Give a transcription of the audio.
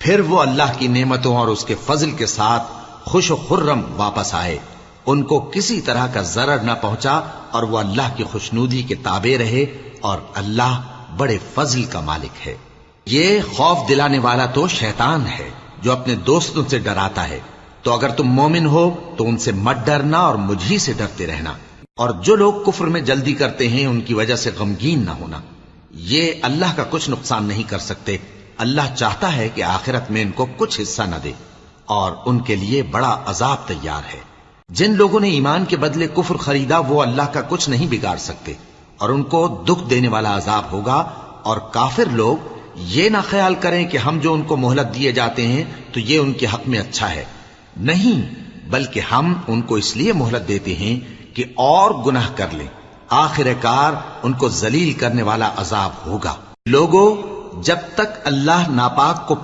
फिर वो अल्लाह की नेमतों और उसके फजल के साथ खुश खुर्रम वापस आए। उनको किसी तरह का जरर न पहुंचा और वो अल्लाह की खुशनूदी के ताबे रहे, और अल्लाह बड़े फजल का मालिक है। ये खौफ दिलाने वाला तो शैतान है जो अपने दोस्तों से डराता है। तो अगर तुम मोमिन हो तो उनसे मत डरना और मुझी से डरते रहना। और जो लोग कुफ्र में जल्दी करते हैं उनकी वजह से गमगीन न होना। ये अल्लाह का कुछ नुकसान नहीं कर सकते। अल्लाह चाहता है कि आखिरत में इनको कुछ हिस्सा न दे और उनके लिए बड़ा अजाब तैयार है। जिन लोगों ने ईमान के बदले कुफ्र खरीदा वो अल्लाह का कुछ नहीं बिगाड़ सकते और उनको दुख देने वाला अजाब होगा। और काफिर लोग ये ना ख्याल करें कि हम जो उनको मोहलत दिए जाते हैं तो ये उनके हक में अच्छा है। नहीं, बल्कि हम उनको इसलिए मोहलत देते हैं कि और गुनाह कर लें। आखिरकार उनको जलील करने वाला अजाब होगा। लोगों, जब तक अल्लाह नापाक को